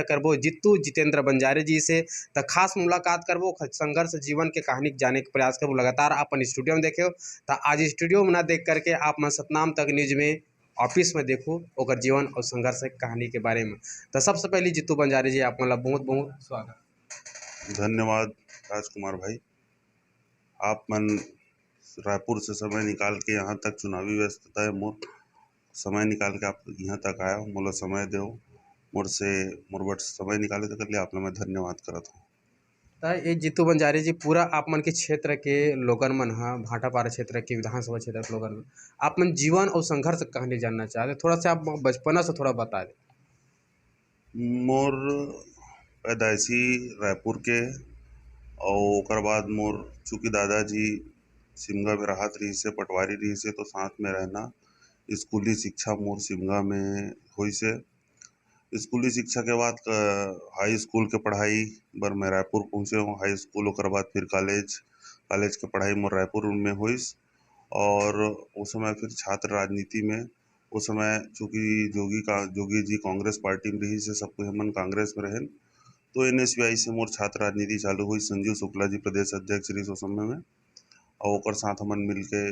करबो जित्तू जितेंद्र बंजारे जी से। तो खास मुलाकात करबो, संघर्ष जीवन के कहानी जाने के प्रयास करबो। लगातार अपन स्टूडियो में देखे तो आज स्टूडियो में ना देख करके आप मन सतनाम तक न्यूज में ऑफिस में देखो ओकर जीवन और संघर्ष कहानी के बारे में। तो सबसे पहले जित्तू बंजारे जी आप मतलब बहुत बहुत स्वागत। धन्यवाद राजकुमार भाई। आप मन रायपुर से समय निकाल के यहाँ तक चुनावी व्यस्तता है मोर समय निकाल के आप यहाँ तक आया हो, मोला समय दो मोर बट समय निकाले तो कर लिए आप मैं धन्यवाद करत हूँ। तो ये जित्तू बंजारे जी पूरा आप मन के क्षेत्र के लोगन मन हा भाटापारा क्षेत्र के विधानसभा क्षेत्र के लोगन आप मन जीवन और संघर्ष कहानी जानना चाहते, थोड़ा सा आप बचपना से थोड़ा बता दें। मोर पैदाइशी रायपुर के और ओकर बाद मोर चूँकि दादाजी सिमगा में राहत रही से पटवारी रही से तो साथ में रहना स्कूली शिक्षा मोर सिमगा में हुई से। स्कूली शिक्षा के बाद हाई स्कूल के पढ़ाई बर मैं रायपुर पहुँचे हूँ। हाई स्कूल ओकर बाद फिर कॉलेज के पढ़ाई मोर रायपुर में हुईस। और उस समय फिर छात्र राजनीति में उस समय चूँकि जोगी जी कांग्रेस पार्टी में रही से सब कोई हमन कांग्रेस में रहें तो NSUI से मोर छात्र राजनीति चालू हुई। संजीव शुक्ला जी प्रदेश अध्यक्ष रही उस समय में और ओकर साथ हमन मिल के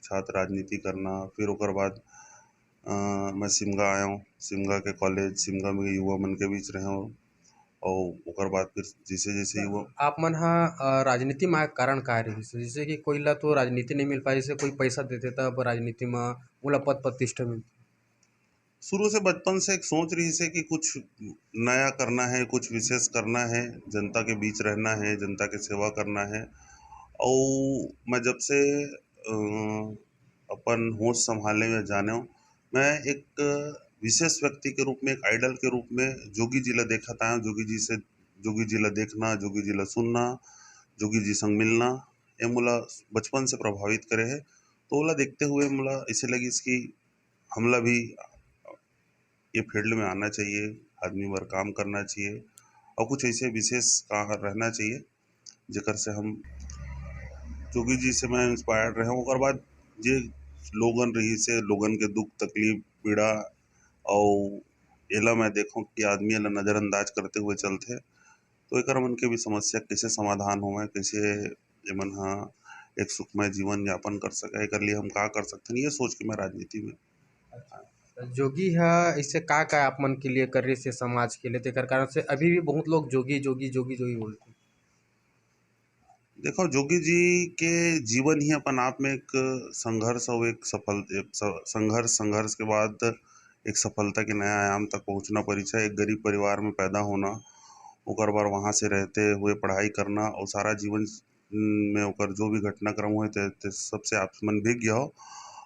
छात्र राजनीति करना। फिर ओकर बाद मैं सिमगा आया हूँ। सिमगा के कॉलेज सिमगा में युवा मन के बीच रहे हूँ और ओकर बाद फिर जैसे जैसे युवा आप मन हा राजनीति में आए कारण का रही से, जैसे कि कोई ला तो राजनीति नहीं मिल पाई, जैसे कोई पैसा देते तब राजनीति में मोला पद प्रतिष्ठा मिल। शुरू से बचपन से एक सोच रही से कि कुछ नया करना है, कुछ विशेष करना है, जनता के बीच रहना है, जनता की सेवा करना है। और मैं जब से अपन होश संभालने में जाने हूँ मैं एक विशेष व्यक्ति के रूप में एक आइडल के रूप में जोगी जी ला देखत आया हूँ। जोगी जी ला देखना, जोगी जी ला सुनना, जोगी जी संग मिलना ये मोला बचपन से प्रभावित करे है। तो ओला देखते हुए मोला ऐसे लगी कि हमला भी ये फील्ड में आना चाहिए, आदमी बर काम करना चाहिए और कुछ ऐसे विशेष कहाँ रहना चाहिए जेकर से हम जोगी जी से मैं इंस्पायर्ड रहे हूँ। ओकर बाद जे लोगन रही से लोगन के दुख तकलीफ पीड़ा और एला मैं देखूँ कि आदमी एला नज़रअंदाज करते हुए चलते तो एकर मन के भी समस्या कैसे समाधान होवे, कैसे एमन हा एक सुखमय जीवन यापन कर सके, एकर लिए हम का कर सकते हैं, ये सोच के मैं राजनीति में। जोगी है इससे का आप मन के लिए कर रही से समाज के लिए, तेकर कारण से अभी भी बहुत लोग जोगी जोगी जोगी जोगी बोलते हैं। देखो जोगी जी के जीवन ही अपन आप में एक संघर्ष और संघर्ष के बाद एक सफलता के नया आयाम तक पहुंचना परिचय। एक गरीब परिवार में पैदा होना, ओकर बार वहाँ से रहते हुए पढ़ाई करना और सारा जीवन में ओकर जो भी घटनाक्रम हुए ते सबसे आप मन भीग गया हो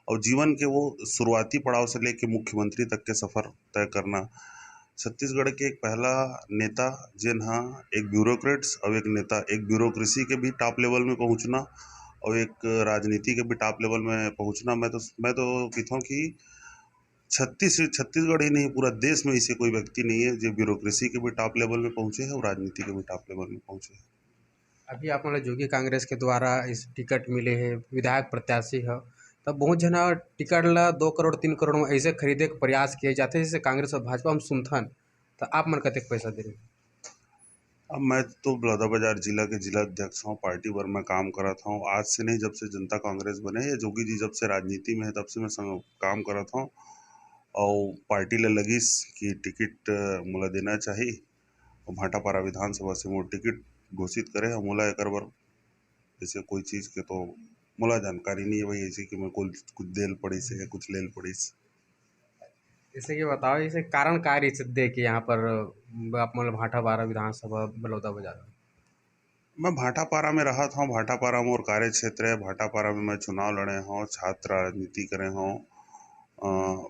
और जीवन के वो शुरुआती पड़ाव से लेके मुख्यमंत्री तक के सफ़र तय करना। छत्तीसगढ़ के एक पहला नेता जिन हाँ एक ब्यूरोक्रेट्स और एक नेता, एक ब्यूरोक्रेसी के भी टॉप लेवल में पहुंचना और एक राजनीति के भी टॉप लेवल में पहुंचना। मैं तो कहता हूँ कि छत्तीसगढ़ ही नहीं पूरा देश में ऐसे कोई व्यक्ति नहीं है जो ब्यूरोक्रेसी के भी टॉप लेवल में पहुंचे हैं और राजनीति के भी टॉप लेवल में पहुंचे हैं। अभी आप मतलब जोगी कांग्रेस के द्वारा इस टिकट मिले है, विधायक प्रत्याशी है, तब बहुत जना टिकट ला 2 करोड़ 3 करोड़ में ऐसे खरीदे के प्रयास किए जाते हैं जैसे कांग्रेस और भाजपा हम सुनथन। तो आप मन कतेक पैसा दे रहे? अब मैं तो बलौदाबाजार जिला के जिला अध्यक्ष हूँ, पार्टी पर मैं काम करा था हूँ। आज से नहीं, जब से जनता कांग्रेस बने या जोगी जी जब से राजनीति में है तब से मैं काम करा था हूँ और पार्टी ले लगिस कि टिकट मोला देना चाहिए और भाटापारा विधानसभा से मोर टिकट घोषित करे और मोला एक बार जैसे कोई चीज़ के तो मोला जानकारी नहीं है भाई ऐसे कि मैं कुछ देल पड़ी से या कुछ लेल पड़ी से। जैसे कि बताओ जैसे कारण का रही दे कि यहाँ पर आप मतलब भाटापारा विधानसभा बलौदाबाजार। मैं भाटापारा में रहा था, भाटापारा मोर कार्य क्षेत्र है। भाटापारा में मैं चुनाव लड़े हूँ, छात्र राजनीति करे हूँ।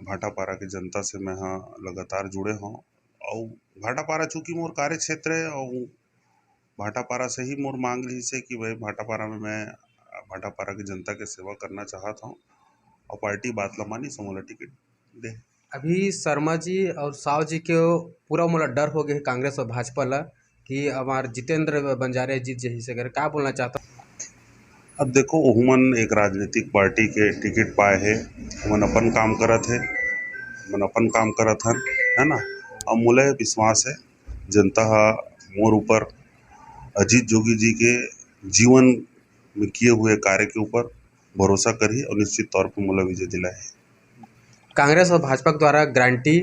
भाटापारा के जनता से मैं हाँ लगातार जुड़े हूँ और भाटापारा चूँकि मोर कार्य क्षेत्र है और भाटापारा से ही मोर मांग रही से कि भाई भाटापारा में मैं भाटापारा की जनता के सेवा करना चाहता हूँ और पार्टी बात ला मानी सो मोला टिकट दे। अभी शर्मा जी और साव जी के पूरा मतलब डर हो गया है कांग्रेस और भाजपा ला कि हमार जितेंद्र बंजारे जीत जही से, क्या बोलना चाहता? अब देखो ओहुमन एक राजनीतिक पार्टी के टिकट पाए है, ओमन अपन काम करत है, मन अपन काम करत हन, है ना। और मोला विश्वास है जनता मोर ऊपर अजीत जोगी जी के जीवन में किए हुए कार्य के ऊपर भरोसा करी और निश्चित तौर पर मोला विजय दिलाए। कांग्रेस और भाजपा के द्वारा गारंटी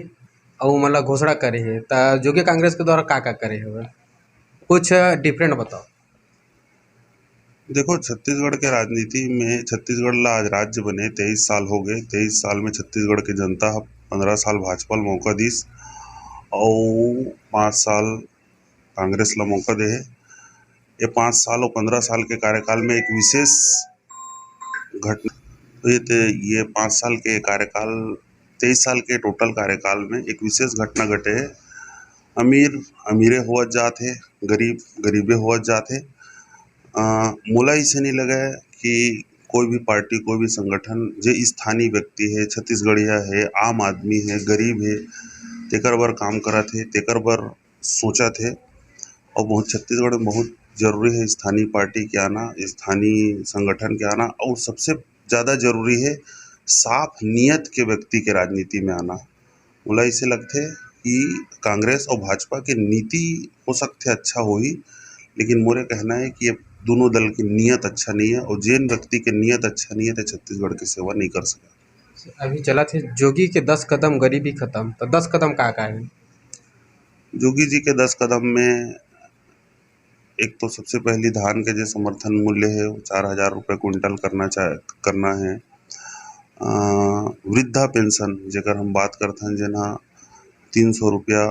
और मतलब घोषणा करे है तो जोगी कांग्रेस के द्वारा का करे हवे कुछ डिफरेंट बताओ। देखो, छत्तीसगढ़ के राजनीति में छत्तीसगढ़ ला आज राज्य बने 23 साल हो गए। 23 साल में छत्तीसगढ़ की जनता 15 साल भाजपा ल मौका दिस और 5 साल कांग्रेस ला मौका दे है। ये 5 साल और 15 साल के कार्यकाल में एक विशेष घटना हुई थी। ये 5 साल के कार्यकाल 23 साल के टोटल कार्यकाल में एक विशेष घटना घटे है। अमीर अमीरे होवत जात है, गरीब गरीबे होवत जात है। मोला इसे नहीं लगा है कि कोई भी पार्टी कोई भी संगठन जो स्थानीय व्यक्ति है, छत्तीसगढ़िया है, आम आदमी है, गरीब है, तेकर बर काम करत है, तेकर बर सोचत है। और बहुत छत्तीसगढ़ में बहुत जरूरी है स्थानीय पार्टी के आना, स्थानीय संगठन के आना, और सबसे ज़्यादा जरूरी है साफ नियत के व्यक्ति के राजनीति में आना। मोला इसे लगते कि कांग्रेस और भाजपा की नीति हो सकते अच्छा होही, लेकिन मोरे कहना है कि ये दोनों दल की नीयत अच्छा नहीं है और जिन व्यक्ति की नीयत अच्छा नहीं है तो छत्तीसगढ़ की सेवा नहीं कर सका। अभी चला थे जोगी के 10 कदम गरीबी खत्म तो 10 कदम का है। जोगी जी के 10 कदम में एक तो सबसे पहली धान के जो समर्थन मूल्य है वो 4,000 रुपये क्विंटल करना है। वृद्धा पेंशन जेकर हम बात करते हैं जेना 300 रुपया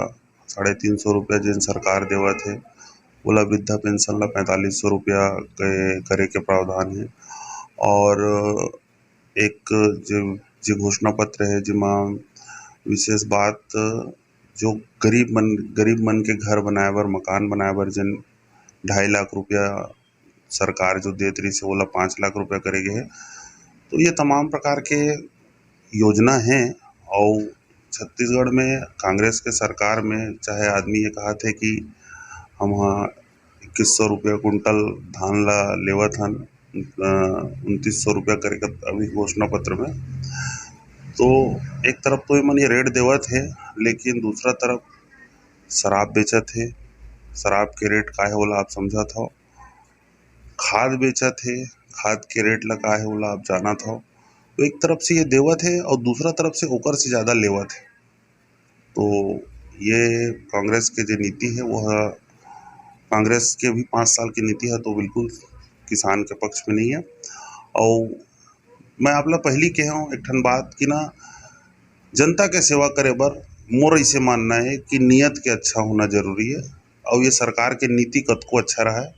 350 रुपया जिन सरकार देवत है, ओला वृद्धा पेंशन ला 4500 रुपया करे के प्रावधान है। और एक जो घोषणा पत्र है जिमा विशेष बात जो गरीब मन के घर बनाए बर, मकान बनाए बर जिन 2.5 लाख रुपया सरकार जो देत रही से ओला 5 लाख रुपया करेगे है। तो ये तमाम प्रकार के योजना हैं। और छत्तीसगढ़ में कांग्रेस के सरकार में चाहे आदमी ये कहा थे कि हम 2100 रुपया कुंटल धान ला लेवत हन, 2900 रुपया करके अभी घोषणा पत्र में। तो एक तरफ तो मन ये रेट देवत है, लेकिन दूसरा तरफ शराब बेचत है। शराब के रेट का है बोला आप समझत हो, खाद बेचत है, खाद के रेट ला का है बोला आप जानत हो। तो एक तरफ से ये देवत है और दूसरा तरफ से ओकर से ज़्यादा लेवत है। तो ये कांग्रेस के जो नीति है वह कांग्रेस के भी 5 साल की नीति है तो बिल्कुल किसान के पक्ष में नहीं है। और मैं आप ला पहली कह हूँ एक ठन बात कि ना, जनता के सेवा करे बर मोर इसे मानना है कि नियत के अच्छा होना जरूरी है। और ये सरकार के नीति कतको अच्छा रहा है,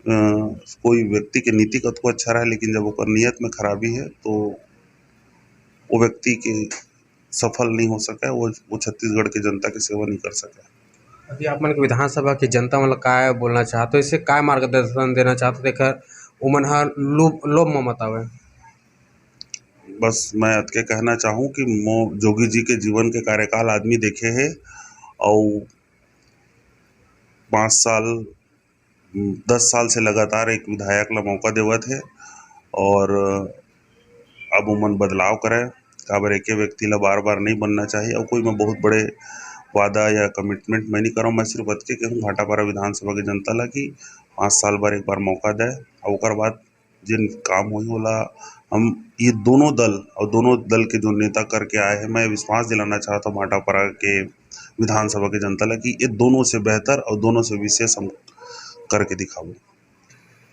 कोई व्यक्ति के नीति कतको अच्छा रहा है, लेकिन जब ओकर नियत में खराबी है तो वो व्यक्ति के सफल नहीं हो सका, वो छत्तीसगढ़ की जनता की सेवा नहीं कर सका। अभी आप मन के विधानसभा की जनता मतलब काय बोलना चाहते हो, इसे काय मार्गदर्शन देना चाहते हो देकर उमन ह लोभ ममत आवे। बस मैं अतके कहना चाहूँ कि जोगी जी के जीवन के कार्यकाल आदमी देखे है और 5 साल 10 साल से लगातार एक विधायक ला मौका देवत है और अब उमन बदलाव करे। काबर एक व्यक्ति ला बार बार नहीं बनना चाहिए और कोई मैं बहुत बड़े वादा या कमिटमेंट मैं नहीं करूँ। मैं सिर्फ अतके कहूँ भाटापारा विधानसभा की जनता ला कि 5 साल बार एक बार मौका दे और ओकर बाद जिन काम होई होला हम ये दोनों दल के जो नेता करके आए हैं, मैं विश्वास दिलाना चाहता हूँ भाटापारा के विधानसभा के जनता ला कि ये दोनों से बेहतर और दोनों से विशेष हम करके दिखाओ।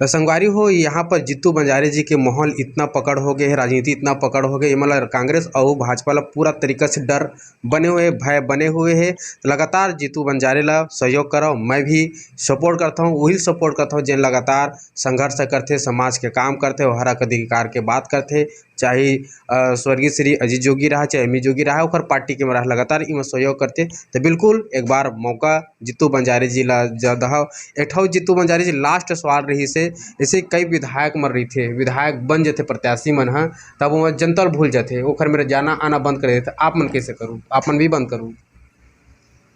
तो संगवारी हो यहाँ पर जीतू बंजारे जी के माहौल इतना पकड़ हो गए है, राजनीति इतना पकड़ हो गई मतलब कांग्रेस और भाजपा ला पूरा तरीका से डर बने हुए भय बने हुए है। लगातार जीतू बंजारे ला सहयोग करो, मैं भी सपोर्ट करता हूँ, वही सपोर्ट करता हूँ जिन लगातार संघर्ष करते, समाज के काम करते और हर अधिकार के बात करते। चाहे स्वर्गीय श्री अजीत जोगी रहा चाहे एमी जोगी रहा ओकर पार्टी के रहा, लगातार इमें सहयोग करते। तो बिल्कुल एक बार मौका जीतू बंजारे जी ला दहो। एक ठो जीतू बंजारे जी लास्ट सवाल रही से ऐसे कई विधायक मर रही थे, विधायक बन जाते प्रत्याशी मन ह तब वो जनता भूल जाते, ओखर मेरे जाना आना बंद कर देते। आप मन कैसे करूँ, आप मन भी बंद करूँ।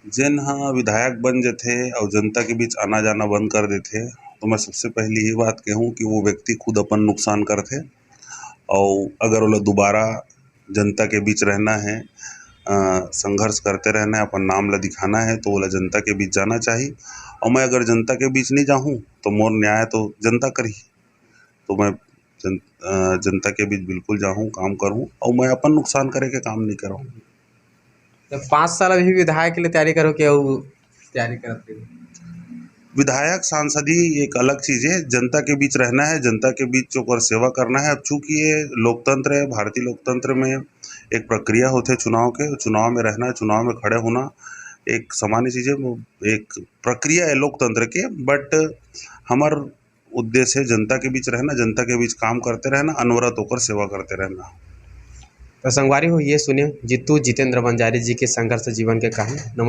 जिन हाँ विधायक बन जाते और जनता के बीच आना जाना बंद कर देते तो मैं सबसे पहली ये बात कहूँ कि वो व्यक्ति खुद अपन नुकसान करते। और अगर वो दोबारा जनता के बीच रहना है संघर्ष करते रहना है, अपन नाम ला दिखाना है तो ओला जनता के बीच जाना चाहिए। और मैं अगर जनता के बीच नहीं जाऊँ तो मोर न्याय तो जनता करी। तो मैं जनता के बीच बिल्कुल जाऊँ, काम करूँ और मैं अपन नुकसान करे के काम नहीं करूँ। तो 5 साल अभी विधायक के लिए तैयारी करो कि अऊ तैयारी करत रही? विधायक सांसदी एक अलग चीज़ है, जनता के बीच रहना है, जनता के बीच ओकर सेवा करना है। अब चूंकि ये लोकतंत्र है, भारतीय लोकतंत्र में एक प्रक्रिया होते चुनाव के, चुनाव में रहना, चुनाव में खड़े होना एक सामान्य चीज़ है, एक प्रक्रिया है लोकतंत्र के। बट हमार उद्देश्य है जनता के बीच रहना, जनता के बीच काम करते रहना, अनवरत होकर सेवा करते रहना। तो संगवारी हो ये सुने जीतू जितेंद्र बंजारी जी के संघर्ष जीवन के कहानी। नमस्कार।